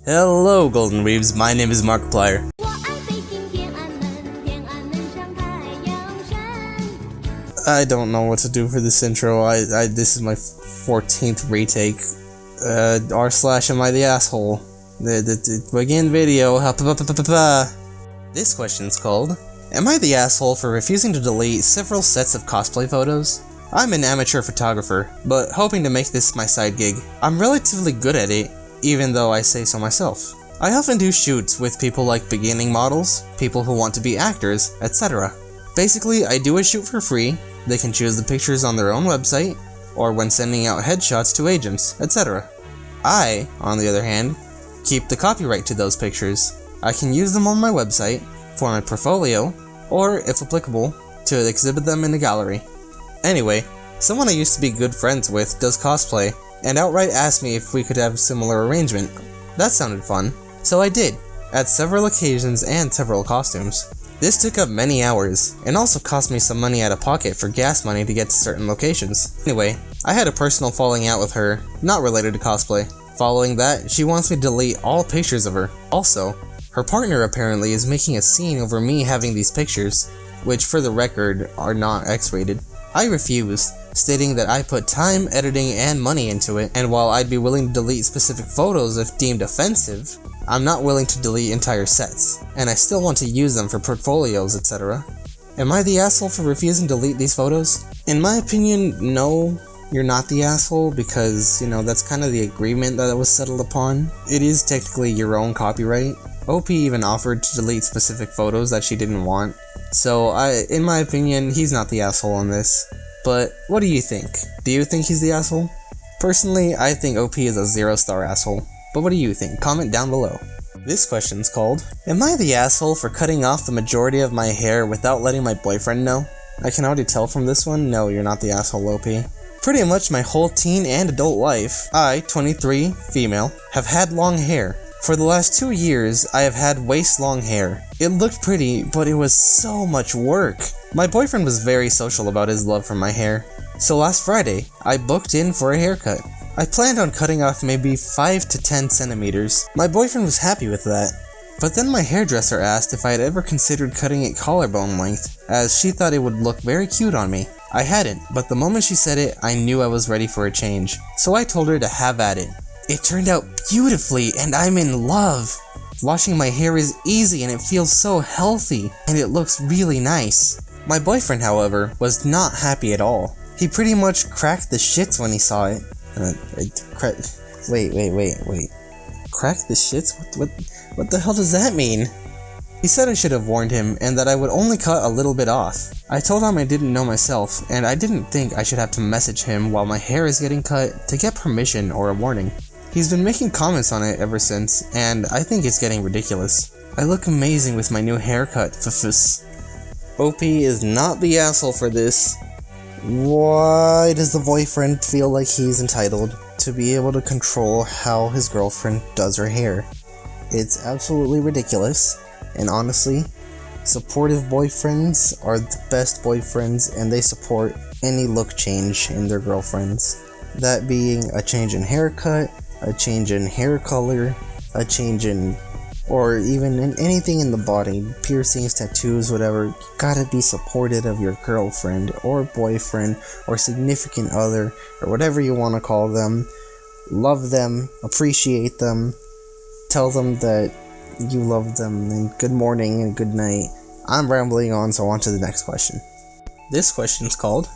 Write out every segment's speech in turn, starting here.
Hello, Golden Weebs. My name is Markiplier. I don't know what to do for this intro. This is my 14th retake. R/am I the asshole? Begin video. This question's called, am I the asshole for refusing to delete several sets of cosplay photos? I'm an amateur photographer, but hoping to make this my side gig. I'm relatively good at it, even though I say so myself. I often do shoots with people like beginning models, people who want to be actors, etc. Basically, I do a shoot for free. They can choose the pictures on their own website, or when sending out headshots to agents, etc. I, on the other hand, keep the copyright to those pictures. I can use them on my website, for my portfolio, or, if applicable, to exhibit them in a gallery. Anyway, someone I used to be good friends with does cosplay, and outright asked me if we could have a similar arrangement. That sounded fun, so I did, at several occasions and several costumes. This took up many hours, and also cost me some money out of pocket for gas money to get to certain locations. Anyway, I had a personal falling out with her, not related to cosplay. Following that, she wants me to delete all pictures of her. Also, her partner apparently is making a scene over me having these pictures, which for the record are not X-rated. I refused, stating that I put time, editing, and money into it, and while I'd be willing to delete specific photos if deemed offensive, I'm not willing to delete entire sets, and I still want to use them for portfolios, etc. Am I the asshole for refusing to delete these photos? In my opinion, no, you're not the asshole, because, that's kind of the agreement that was settled upon. It is technically your own copyright. OP even offered to delete specific photos that she didn't want, so in my opinion, he's not the asshole on this. But what do you think? Do you think he's the asshole? Personally, I think OP is a 0-star asshole. But what do you think? Comment down below. This question's called, am I the asshole for cutting off the majority of my hair without letting my boyfriend know? I can already tell from this one, no, you're not the asshole, OP. Pretty much my whole teen and adult life, I, 23, female, have had long hair. For the last 2 years, I have had waist-long hair. It looked pretty, but it was so much work. My boyfriend was very social about his love for my hair. So last Friday, I booked in for a haircut. I planned on cutting off maybe 5 to 10 centimeters. My boyfriend was happy with that. But then my hairdresser asked if I had ever considered cutting it collarbone length, as she thought it would look very cute on me. I hadn't, but the moment she said it, I knew I was ready for a change. So I told her to have at it. It turned out beautifully, and I'm in love. Washing my hair is easy and it feels so healthy, and it looks really nice. My boyfriend, however, was not happy at all. He pretty much cracked the shits when he saw it. Wait. Crack the shits? What the hell does that mean? He said I should have warned him, and that I would only cut a little bit off. I told him I didn't know myself, and I didn't think I should have to message him while my hair is getting cut to get permission or a warning. He's been making comments on it ever since, and I think it's getting ridiculous. I look amazing with my new haircut, OP is not the asshole for this. Why does the boyfriend feel like he's entitled to be able to control how his girlfriend does her hair? It's absolutely ridiculous, and honestly, supportive boyfriends are the best boyfriends, and they support any look change in their girlfriends. That being a change in haircut, a change in hair color, a change in, or even in anything in the body, piercings, tattoos, whatever. You gotta be supportive of your girlfriend or boyfriend or significant other or whatever you want to call them. Love them, appreciate them, tell them that you love them, and good morning and good night. I'm rambling on, so on to the next question. This question's called,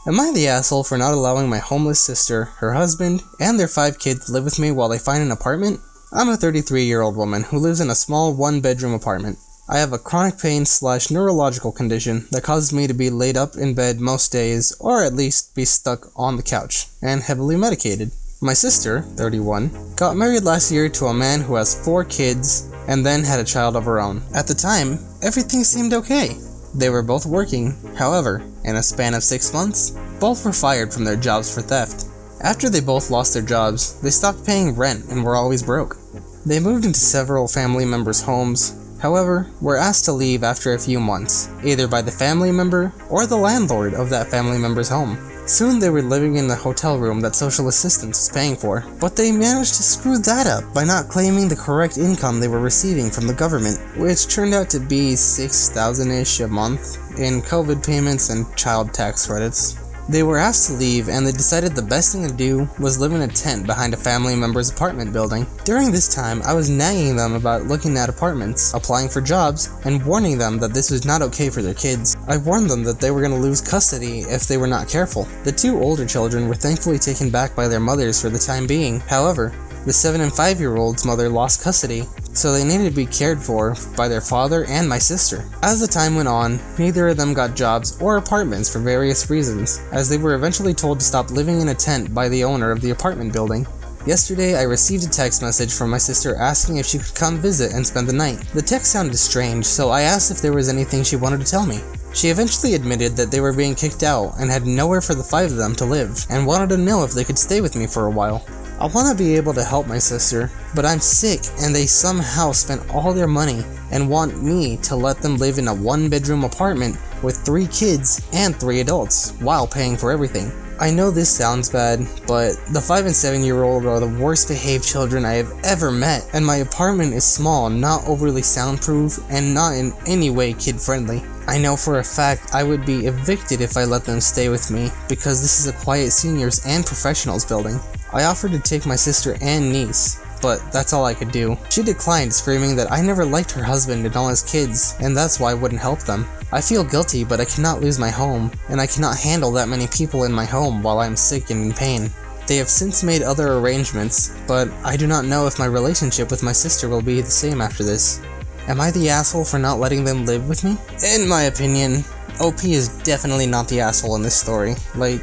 am I the asshole for not allowing my homeless sister, her husband, and their 5 kids to live with me while they find an apartment? I'm a 33-year-old woman who lives in a small 1-bedroom apartment. I have a chronic pain/neurological condition that causes me to be laid up in bed most days, or at least be stuck on the couch, and heavily medicated. My sister, 31, got married last year to a man who has 4 kids, and then had a child of her own. At the time, everything seemed okay. They were both working. However, in a span of 6 months, both were fired from their jobs for theft. After they both lost their jobs, they stopped paying rent and were always broke. They moved into several family members' homes, however, were asked to leave after a few months, either by the family member or the landlord of that family member's home. Soon they were living in the hotel room that social assistance was paying for, but they managed to screw that up by not claiming the correct income they were receiving from the government, which turned out to be $6,000-ish a month in COVID payments and child tax credits. They were asked to leave, and they decided the best thing to do was live in a tent behind a family member's apartment building. During this time, I was nagging them about looking at apartments, applying for jobs, and warning them that this was not okay for their kids. I warned them that they were going to lose custody if they were not careful. The 2 older children were thankfully taken back by their mothers for the time being. However, the 7 and 5-year-old's mother lost custody, so they needed to be cared for by their father and my sister. As the time went on, neither of them got jobs or apartments for various reasons, as they were eventually told to stop living in a tent by the owner of the apartment building. Yesterday, I received a text message from my sister asking if she could come visit and spend the night. The text sounded strange, so I asked if there was anything she wanted to tell me. She eventually admitted that they were being kicked out and had nowhere for the 5 of them to live, and wanted to know if they could stay with me for a while. I want to be able to help my sister, but I'm sick and they somehow spent all their money and want me to let them live in a 1-bedroom apartment with 3 kids and 3 adults while paying for everything. I know this sounds bad, but the 5 and 7-year-old are the worst behaved children I have ever met, and my apartment is small, not overly soundproof, and not in any way kid-friendly. I know for a fact I would be evicted if I let them stay with me, because this is a quiet seniors and professionals building. I offered to take my sister and niece, but that's all I could do. She declined, screaming that I never liked her husband and all his kids, and that's why I wouldn't help them. I feel guilty, but I cannot lose my home, and I cannot handle that many people in my home while I am sick and in pain. They have since made other arrangements, but I do not know if my relationship with my sister will be the same after this. Am I the asshole for not letting them live with me? In my opinion, OP is definitely not the asshole in this story. Like,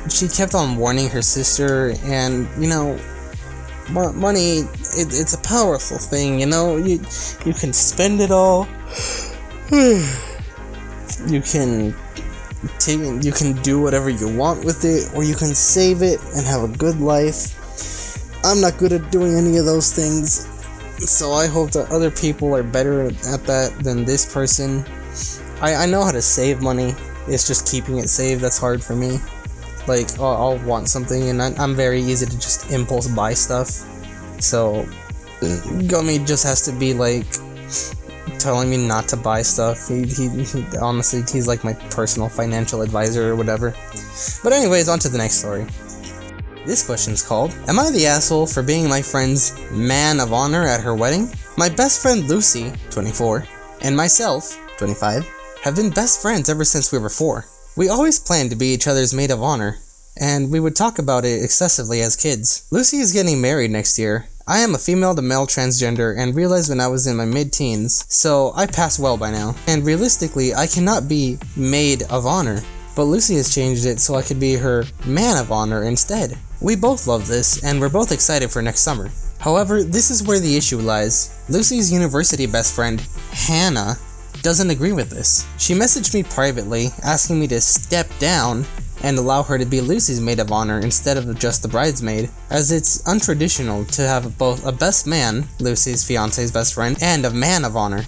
she kept on warning her sister, and, you know, money, it's a powerful thing, you know? You can spend it all. You can do whatever you want with it, or you can save it and have a good life. I'm not good at doing any of those things, so I hope that other people are better at that than this person. I know how to save money, it's just keeping it saved that's hard for me. Like, I'll want something, and I'm very easy to just impulse buy stuff, so Gummy just has to be, like, telling me not to buy stuff. He honestly, he's like my personal financial advisor or whatever. But anyways, on to the next story. This question's called, am I the asshole for being my friend's man of honor at her wedding? My best friend Lucy, 24, and myself, 25, have been best friends ever since we were 4. We always planned to be each other's maid of honor, and we would talk about it excessively as kids. Lucy is getting married next year. I am a female to male transgender and realized when I was in my mid-teens, so I pass well by now. And realistically, I cannot be maid of honor, but Lucy has changed it so I could be her man of honor instead. We both love this, and we're both excited for next summer. However, this is where the issue lies. Lucy's university best friend, Hannah, doesn't agree with this. She messaged me privately, asking me to step down and allow her to be Lucy's maid of honor instead of just the bridesmaid, as it's untraditional to have both a best man, Lucy's fiance's best friend, and a man of honor.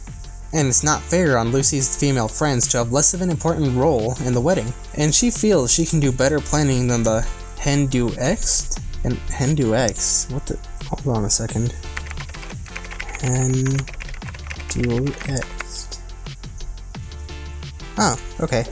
And it's not fair on Lucy's female friends to have less of an important role in the wedding. And she feels she can do better planning than the Hindu-X? And Hindu-X? What the? Hold on a second. Hindu-X. Oh, okay.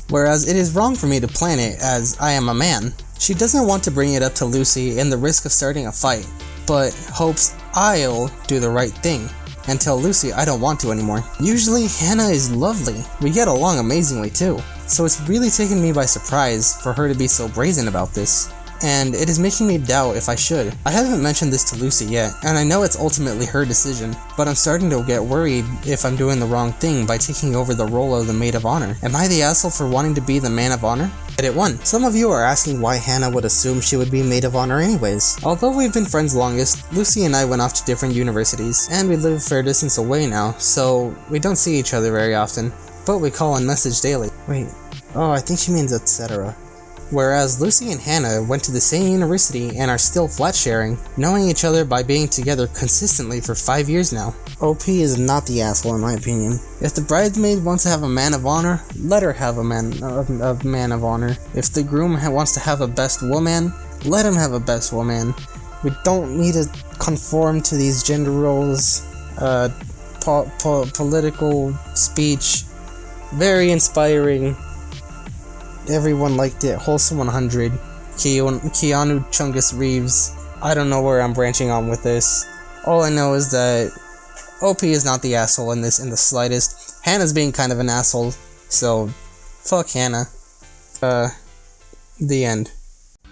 Whereas it is wrong for me to plan it as I am a man. She doesn't want to bring it up to Lucy and the risk of starting a fight, but hopes I'll do the right thing and tell Lucy I don't want to anymore. Usually Hannah is lovely. We get along amazingly too. So it's really taken me by surprise for her to be so brazen about this. And it is making me doubt if I should. I haven't mentioned this to Lucy yet, and I know it's ultimately her decision, but I'm starting to get worried if I'm doing the wrong thing by taking over the role of the maid of honor. Am I the asshole for wanting to be the man of honor? Edit 1. Some of you are asking why Hannah would assume she would be maid of honor anyways. Although we've been friends longest, Lucy and I went off to different universities, and we live a fair distance away now, so we don't see each other very often, but we call and message daily. Wait, oh, I think she means etc. Whereas Lucy and Hannah went to the same university and are still flat sharing, knowing each other by being together consistently for 5 years now. OP is not the asshole in my opinion. If the bridesmaid wants to have a man of honor, let her have a man of honor. If the groom wants to have a best woman, let him have a best woman. We don't need to conform to these gender roles. Political speech, very inspiring. Everyone liked it. Wholesome 100. Keanu Chungus Reeves. I don't know where I'm branching on with this. All I know is that OP is not the asshole in this in the slightest. Hannah's being kind of an asshole, so fuck Hannah. The end.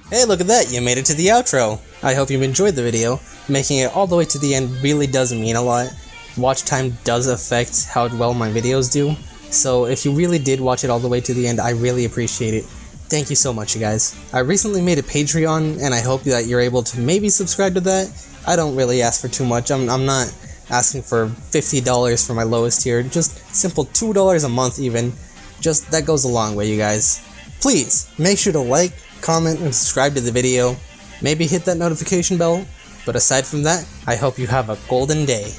Hey, look at that, you made it to the outro! I hope you enjoyed the video. Making it all the way to the end really does mean a lot. Watch time does affect how well my videos do, so if you really did watch it all the way to the end, I really appreciate it. Thank you so much, you guys. I recently made a Patreon, and I hope that you're able to maybe subscribe to that. I don't really ask for too much. I'm not asking for $50 for my lowest tier, just simple $2 a month even. Just, that goes a long way, you guys. Please, make sure to like, comment, and subscribe to the video. Maybe hit that notification bell. But aside from that, I hope you have a golden day.